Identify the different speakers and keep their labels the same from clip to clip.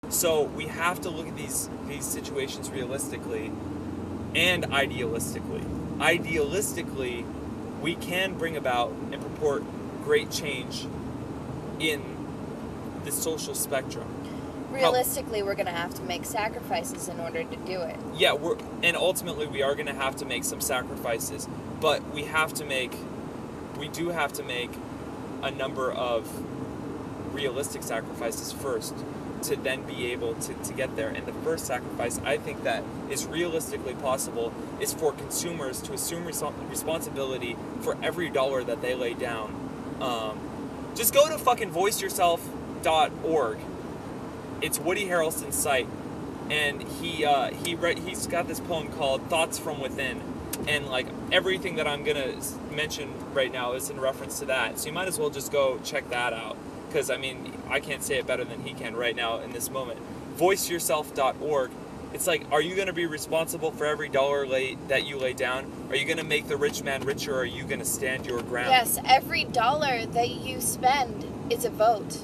Speaker 1: So we have to look at these situations realistically and idealistically. Idealistically, we can bring about and purport great change in the social spectrum.
Speaker 2: Realistically, we're going to have to make sacrifices in order to do it.
Speaker 1: Yeah, and ultimately we are going to have to make some sacrifices, but we do have to make a number of realistic sacrifices first to then be able to get there. And the first sacrifice I think that is realistically possible is for consumers to assume responsibility for every dollar that they lay down. Just go to fucking voiceyourself.org. It's Woody Harrelson's site, and he's got this poem called Thoughts from Within, and like everything that I'm gonna mention right now is in reference to that. So you might as well just go check that out, because I mean I can't say it better than he can right now in this moment. Voiceyourself.org. It's like, are you gonna be responsible for every dollar that you lay down? Are you gonna make the rich man richer, or are you gonna stand your ground?
Speaker 2: Yes, every dollar that you spend is a vote.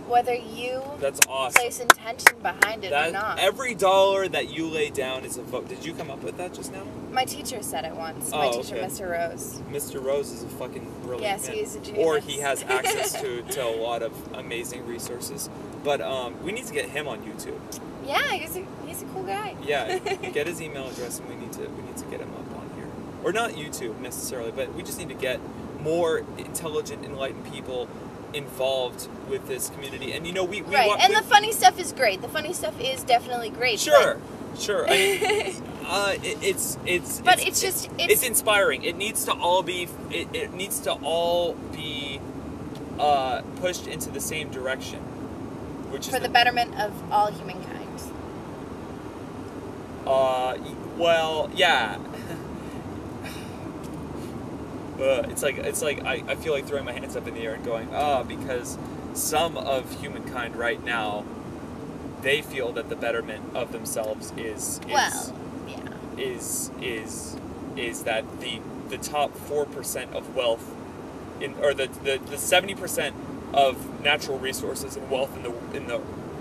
Speaker 2: Whether you
Speaker 1: That's awesome.
Speaker 2: place intention behind it or not.
Speaker 1: Every dollar that you lay down is a vote. Did you come up with that just now?
Speaker 2: My teacher said it once. My teacher,
Speaker 1: okay.
Speaker 2: Mr. Rose.
Speaker 1: Mr. Rose is a fucking brilliant man.
Speaker 2: Yes, he is a genius.
Speaker 1: Or he has access to a lot of amazing resources. But we need to get him on YouTube.
Speaker 2: Yeah, he's a cool guy.
Speaker 1: Yeah, get his email address, and we need to get him up on here. Or not YouTube necessarily, but we just need to get more intelligent, enlightened people involved with this community. And you know, we
Speaker 2: and the funny stuff is great. The funny stuff is definitely great.
Speaker 1: Sure. I mean, it's inspiring. It needs to all be pushed into the same direction, which is
Speaker 2: for the betterment of all humankind.
Speaker 1: Well, yeah. It's like I feel like throwing my hands up in the air and going, because some of humankind right now, they feel that the betterment of themselves is that the top 4% of wealth or the 70% of natural resources and wealth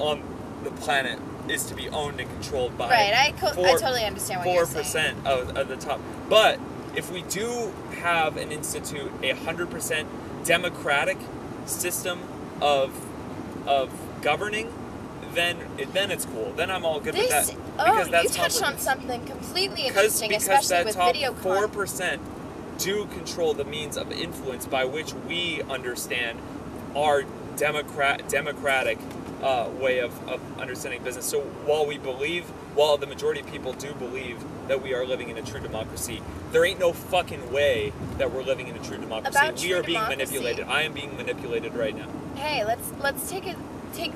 Speaker 1: on the planet is to be owned and controlled by
Speaker 2: I totally understand what you're saying.
Speaker 1: 4% of the top. But if we do have and institute a 100% democratic system of governing, then it's cool. Then I'm all good with that.
Speaker 2: Because you touched on something completely interesting, especially with video
Speaker 1: content. 4% do control the means of influence by which we understand our democratic way of understanding business. So while the majority of people do believe that we are living in a true democracy, there ain't no fucking way that we're living in a true democracy. We are being manipulated. I am being manipulated right now.
Speaker 2: Hey, let's take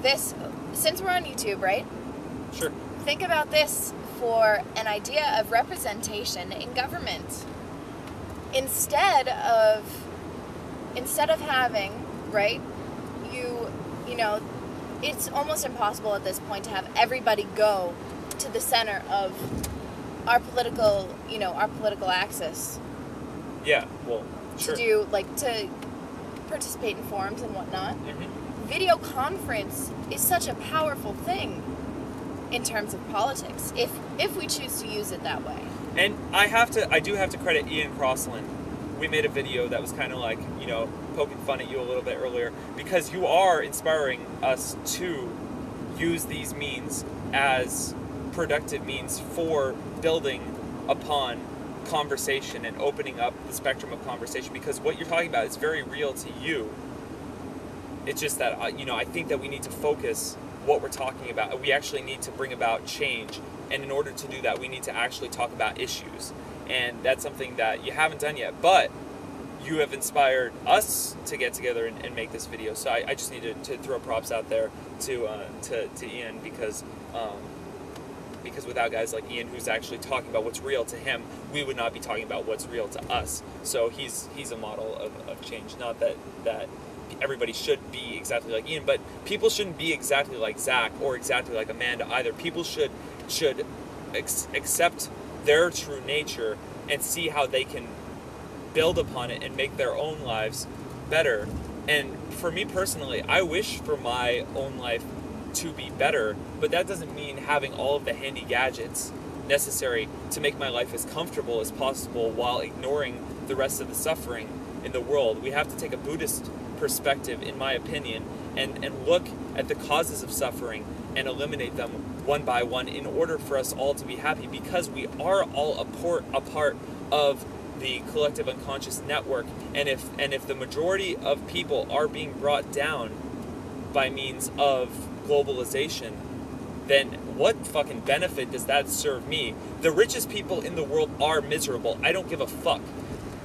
Speaker 2: this, since we're on YouTube, right?
Speaker 1: Sure.
Speaker 2: Think about this for an idea of representation in government. Instead of having, right, you know, it's almost impossible at this point to have everybody go to the center of our political axis.
Speaker 1: Yeah, well, sure.
Speaker 2: To participate in forums and whatnot.
Speaker 1: Mm-hmm.
Speaker 2: Video conference is such a powerful thing in terms of politics, if we choose to use it that way.
Speaker 1: And I do have to credit Ian Crossland. We made a video that was kind of like, poking fun at you a little bit earlier, because you are inspiring us to use these means as productive means for building upon conversation and opening up the spectrum of conversation, because what you're talking about is very real to you. It's just that, I think that we need to focus what we're talking about. We actually need to bring about change, and in order to do that, we need to actually talk about issues. And that's something that you haven't done yet, but you have inspired us to get together and make this video. So I just needed to throw props out there to Ian, because without guys like Ian, who's actually talking about what's real to him, we would not be talking about what's real to us. So he's a model of change. Not that everybody should be exactly like Ian, but people shouldn't be exactly like Zack or exactly like Amanda either. People should accept their true nature and see how they can build upon it and make their own lives better And for me personally, I wish for my own life to be better, but that doesn't mean having all of the handy gadgets necessary to make my life as comfortable as possible while ignoring the rest of the suffering in the world. We have to take a Buddhist perspective, in my opinion, and look at the causes of suffering and eliminate them one by one in order for us all to be happy, because we are all a part of the collective unconscious network. And if the majority of people are being brought down by means of globalization, then what fucking benefit does that serve me? The richest people in the world are miserable. I don't give a fuck.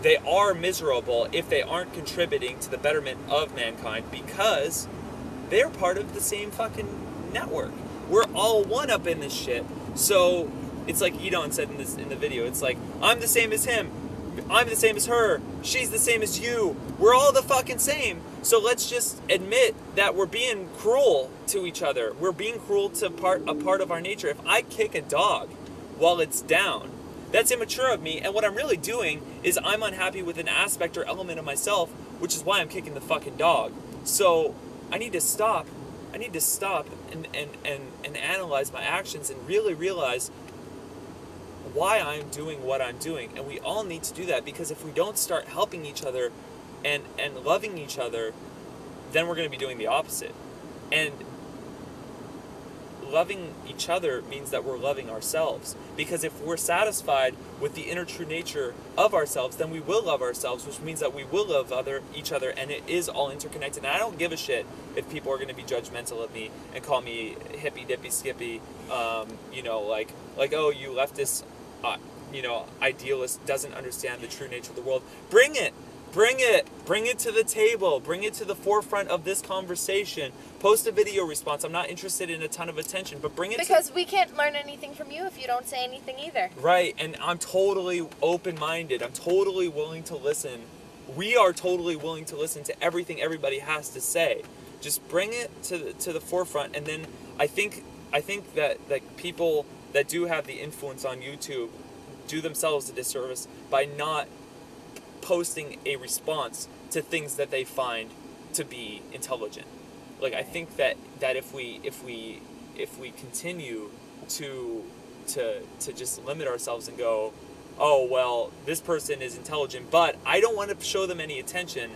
Speaker 1: They are miserable if they aren't contributing to the betterment of mankind, because they're part of the same fucking network. We're all one up in this shit. So it's like Edon said in the video, it's like, I'm the same as him, I'm the same as her, she's the same as you, we're all the fucking same. So let's just admit that we're being cruel to each other. We're being cruel to a part of our nature. If I kick a dog while it's down, that's immature of me, and what I'm really doing is I'm unhappy with an aspect or element of myself, which is why I'm kicking the fucking dog. So I need to stop. I need to stop and analyze my actions and really realize why I'm doing what I'm doing. And we all need to do that, because if we don't start helping each other and loving each other, then we're going to be doing the opposite. And loving each other means that we're loving ourselves, because if we're satisfied with the inner true nature of ourselves, then we will love ourselves, which means that we will love each other, and it is all interconnected. And I don't give a shit if people are going to be judgmental of me and call me hippy dippy skippy, like oh, you leftist, idealist doesn't understand the true nature of the world. Bring it to the table, bring it to the forefront of this conversation. Post a video response. I'm not interested in a ton of attention, but bring it
Speaker 2: because we can't learn anything from you if you don't say anything either.
Speaker 1: Right, and I'm totally open-minded. I'm totally willing to listen. We are totally willing to listen to everything everybody has to say. Just bring it to the forefront, and then I think that people that do have the influence on YouTube do themselves a disservice by not posting a response to things that they find to be intelligent. Like, I think that if we continue to just limit ourselves and go, oh well, this person is intelligent, but I don't want to show them any attention.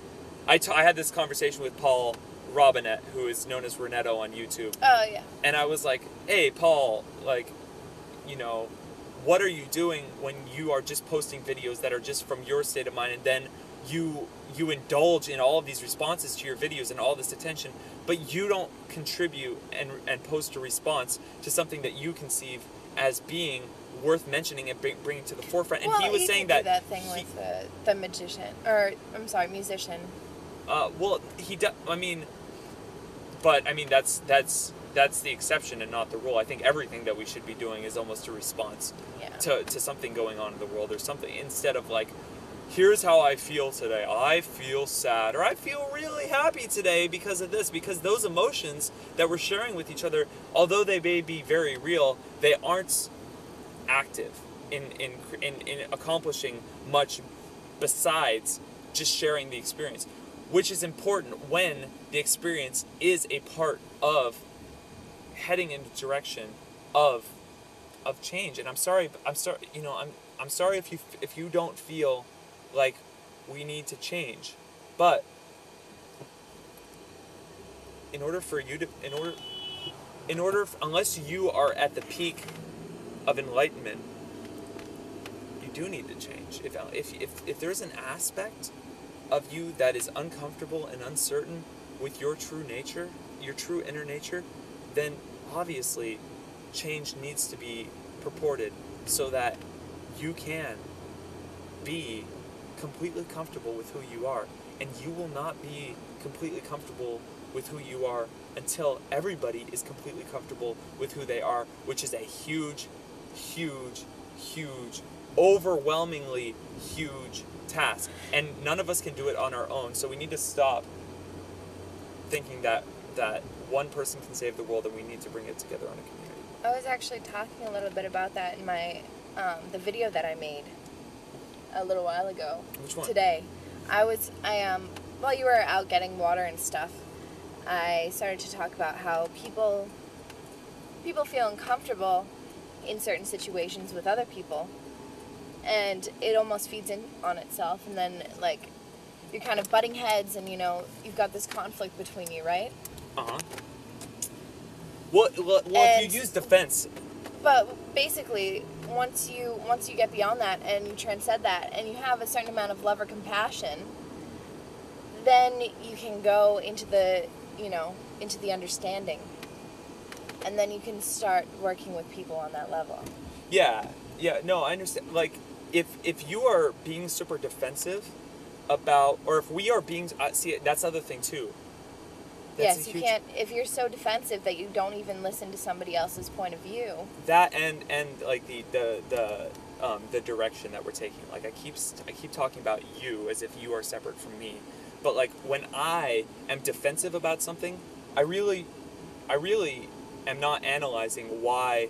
Speaker 1: I had this conversation with Paul Robinette, who is known as Renetto on YouTube.
Speaker 2: Oh yeah. And
Speaker 1: I was like, hey Paul, like, what are you doing when you are just posting videos that are just from your state of mind, and then you indulge in all of these responses to your videos and all this attention, but you don't contribute and post a response to something that you conceive as being worth mentioning and bringing to the forefront? And he was saying that
Speaker 2: thing with the magician, or I'm sorry, musician.
Speaker 1: That's the exception and not the rule. I think everything that we should be doing is almost a response to something going on in the world, or something, instead of like, here's how I feel today. I feel sad, or I feel really happy today because of this. Because those emotions that we're sharing with each other, although they may be very real, they aren't active in accomplishing much besides just sharing the experience, which is important when the experience is a part of heading in the direction of change. And I'm sorry if you don't feel like we need to change, but unless you are at the peak of enlightenment, you do need to change. If there's an aspect of you that is uncomfortable and uncertain with your true nature, your true inner nature, then obviously change needs to be purported so that you can be completely comfortable with who you are. And you will not be completely comfortable with who you are until everybody is completely comfortable with who they are, which is a huge, overwhelmingly huge task. And none of us can do it on our own. So we need to stop thinking that one person can save the world and we need to bring it together on a community.
Speaker 2: I was actually talking a little bit about that in my the video that I made a little while ago.
Speaker 1: Which one?
Speaker 2: Today. while you were out getting water and stuff, I started to talk about how people feel uncomfortable in certain situations with other people, and it almost feeds in on itself, and then like you're kind of butting heads, and you've got this conflict between you, right?
Speaker 1: Uh-huh. Well, if you use defense.
Speaker 2: But basically, once you get beyond that and you transcend that and you have a certain amount of love or compassion, then you can go into the understanding, and then you can start working with people on that level.
Speaker 1: Yeah, no, I understand. Like, if you are being super defensive about, or if we are being, see, that's the other thing too.
Speaker 2: Yes, you can't, if you're so defensive that you don't even listen to somebody else's point of view.
Speaker 1: That and like the direction that we're taking. Like I keep talking about you as if you are separate from me. But like when I am defensive about something, I really am not analyzing why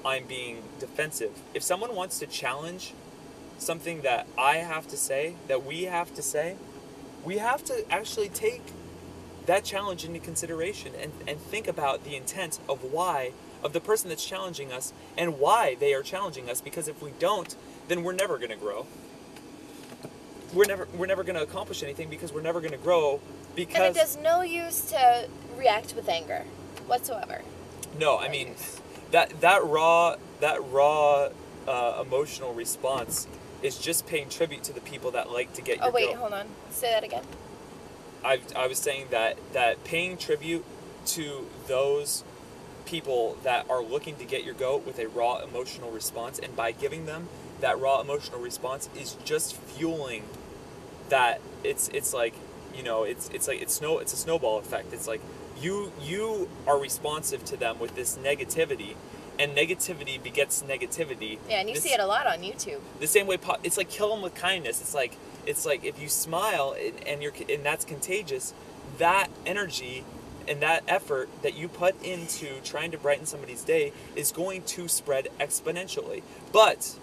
Speaker 1: I'm being defensive. If someone wants to challenge something that I have to say, that we have to say, we have to actually take that challenge into consideration and think about the intent of the person that's challenging us and why they are challenging us, because if we don't, then we're never going to grow. We're never going to accomplish anything, because we're never going to grow, because...
Speaker 2: And it does no use to react with anger whatsoever.
Speaker 1: No, I mean, that raw emotional response is just paying tribute to the people that like to get your
Speaker 2: goat. Oh wait,
Speaker 1: goat.
Speaker 2: hold on. Say that again.
Speaker 1: I was saying that paying tribute to those people that are looking to get your goat with a raw emotional response, and by giving them that raw emotional response, is just fueling that. It's like, it's a snowball effect. It's like you are responsive to them with this negativity, and negativity begets negativity.
Speaker 2: Yeah, and you see it a lot on YouTube. The
Speaker 1: same way, it's like kill them with kindness. It's like if you smile and that's contagious, that energy and that effort that you put into trying to brighten somebody's day is going to spread exponentially. But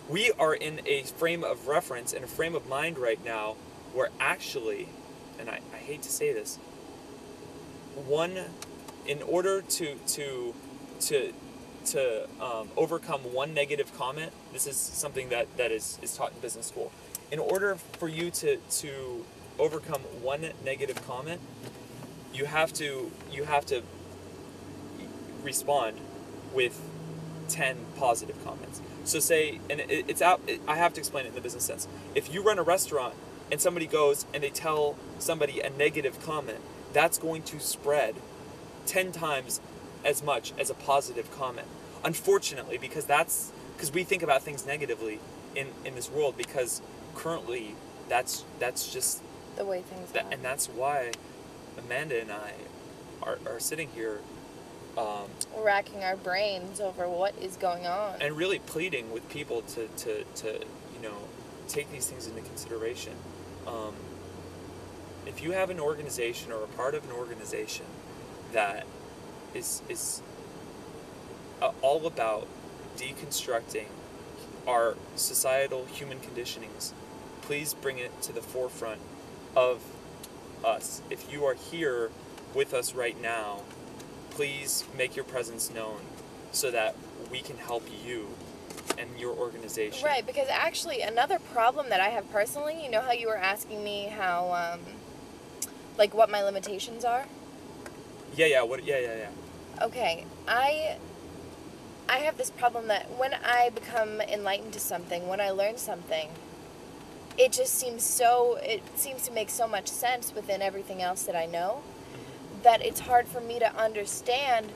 Speaker 1: we are in a frame of reference and a frame of mind right now where actually, and I hate to say this, in order to overcome one negative comment, this is something that is taught in business school. In order for you to overcome one negative comment, you have to respond with 10 positive comments. So say, and I have to explain it in the business sense. If you run a restaurant and somebody goes and they tell somebody a negative comment, that's going to spread 10 times as much as a positive comment. Unfortunately, because we think about things negatively in this world, because currently that's just
Speaker 2: the way things are.
Speaker 1: And that's why Amanda and I are sitting here
Speaker 2: racking our brains over what is going on,
Speaker 1: and really pleading with people to take these things into consideration. If you have an organization or a part of an organization that is all about deconstructing our societal human conditionings, please bring it to the forefront of us. If you are here with us right now, please make your presence known so that we can help you and your organization.
Speaker 2: Right, because actually another problem that I have personally, you know how you were asking me how, like what my limitations are?
Speaker 1: Yeah.
Speaker 2: Okay, I have this problem that when I become enlightened to something, when I learn something, it seems to make so much sense within everything else that I know, that it's hard for me to understand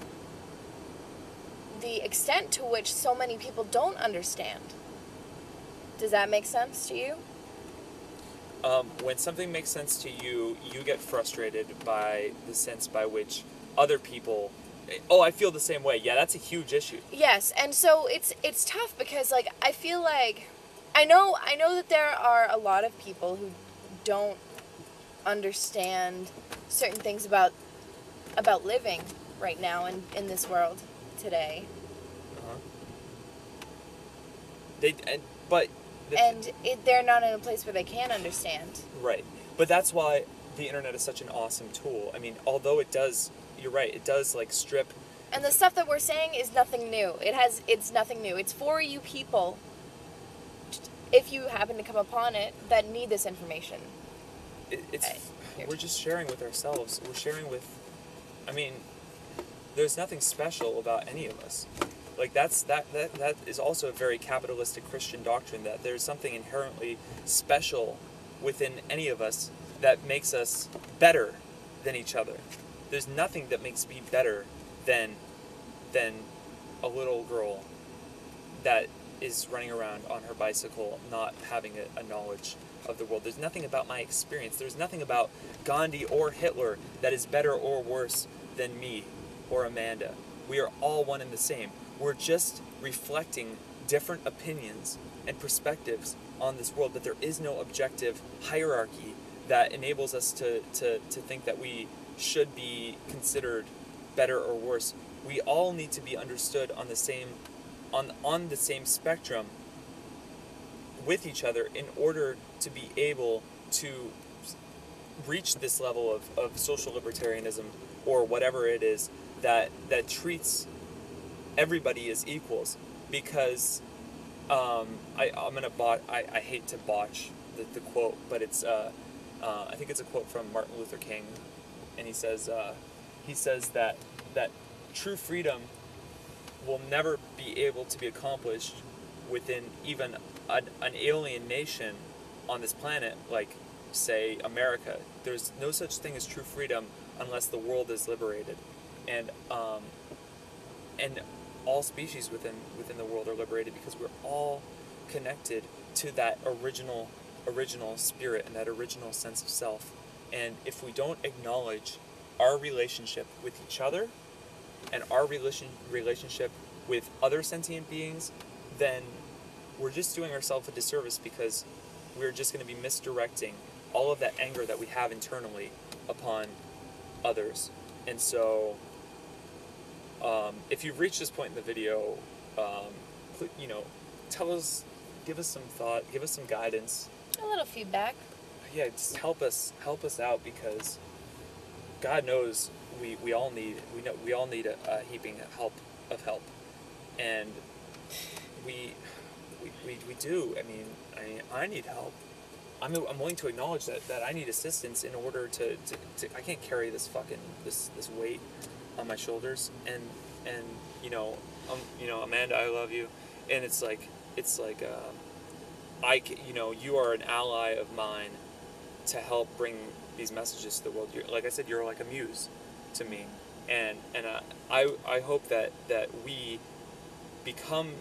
Speaker 2: the extent to which so many people don't understand. Does that make sense to you?
Speaker 1: When something makes sense to you, you get frustrated by the sense by which other people... Oh, I feel the same way. Yeah, that's a huge issue.
Speaker 2: Yes, and so it's tough because, like, I feel like... I know that there are a lot of people who don't understand certain things about living right now in this world today.
Speaker 1: They're not
Speaker 2: in a place where they can understand.
Speaker 1: Right. But that's why the internet is such an awesome tool. I mean, although it does, you're right, it does like strip.
Speaker 2: And the stuff that we're saying is nothing new. It's nothing new. It's for you people, if you happen to come upon it, that need this information.
Speaker 1: We're just sharing with ourselves. We're sharing with, I mean, there's nothing special about any of us. Like that is also a very capitalistic Christian doctrine, that there's something inherently special within any of us that makes us better than each other. There's nothing that makes me better than a little girl that is running around on her bicycle, not having a knowledge of the world. There's nothing about my experience. There's nothing about Gandhi or Hitler that is better or worse than me or Amanda. We are all one and the same. We're just reflecting different opinions and perspectives on this world, but there is no objective hierarchy that enables us to think that we should be considered better or worse. We all need to be understood on the same spectrum with each other in order to be able to reach this level of social libertarianism, or whatever it is that treats everybody as equals. Because I hate to botch the quote, but it's I think it's a quote from Martin Luther King, and he says that true freedom will never be able to be accomplished within even an alien nation on this planet, like, say, America. There's no such thing as true freedom unless the world is liberated, and all species within the world are liberated, because we're all connected to that original spirit and that original sense of self. And if we don't acknowledge our relationship with each other and our relationship with other sentient beings, then we're just doing ourselves a disservice, because we're just going to be misdirecting all of that anger that we have internally upon others. And so, if you've reached this point in the video, tell us, give us some thought, give us some guidance.
Speaker 2: A little feedback.
Speaker 1: Yeah, just help us out, because God knows we all need a heaping of help, and we do. I mean, I need help. I'm willing to acknowledge that I need assistance in order to I can't carry this weight on my shoulders, and Amanda, I love you, and it's like you are an ally of mine to help bring these messages to the world. Like I said, you're like a muse to me, and I hope that we become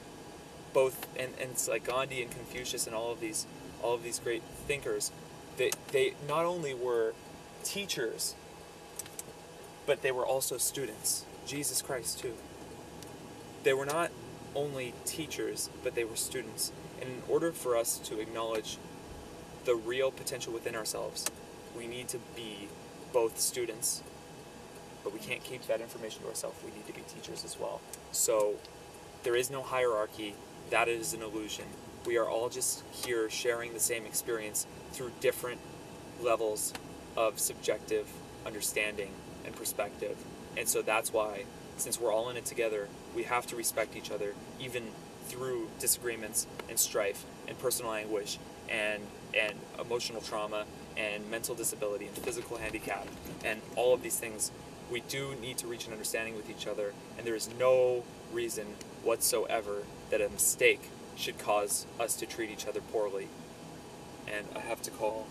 Speaker 1: both, and it's like Gandhi and Confucius and all of these great thinkers. They not only were teachers, but they were also students. Jesus Christ too. They were not only teachers, but they were students. And in order for us to acknowledge the real potential within ourselves, we need to be both students, but we can't keep that information to ourselves. We need to be teachers as well. So there is no hierarchy. That is an illusion. We are all just here sharing the same experience through different levels of subjective understanding and perspective. And so that's why, since we're all in it together, we have to respect each other, even through disagreements and strife and personal anguish and emotional trauma and mental disability and physical handicap and all of these things. We do need to reach an understanding with each other, and there is no reason whatsoever that a mistake should cause us to treat each other poorly. And I have to call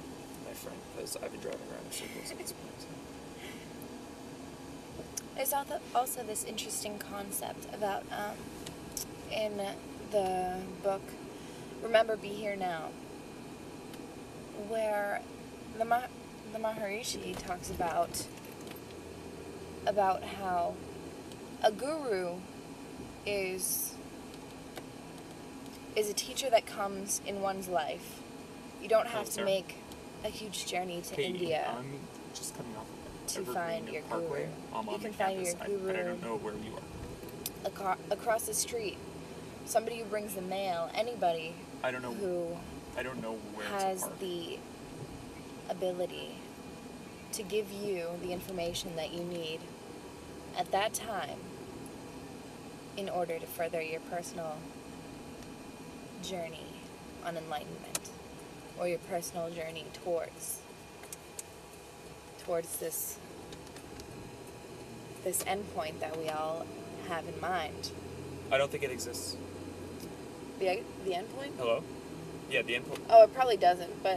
Speaker 1: my friend, because I've been driving around in circles at this point.
Speaker 2: There's also this interesting concept about, in the book, Remember, Be Here Now, where the Maharishi talks about how a guru is a teacher that comes in one's life. You don't have to make a huge journey to India.
Speaker 1: I'm just coming off
Speaker 2: to find your guru. You can find your guru.
Speaker 1: I don't know where you are.
Speaker 2: Across the street, somebody who brings the mail, anybody
Speaker 1: I don't know
Speaker 2: who
Speaker 1: where
Speaker 2: has
Speaker 1: to park.
Speaker 2: the ability to give you the information that you need at that time in order to further your personal journey on enlightenment, or your personal journey towards this endpoint that we all have in mind.
Speaker 1: I don't think it exists.
Speaker 2: The endpoint?
Speaker 1: Hello? Yeah, the endpoint.
Speaker 2: Oh, it probably doesn't, but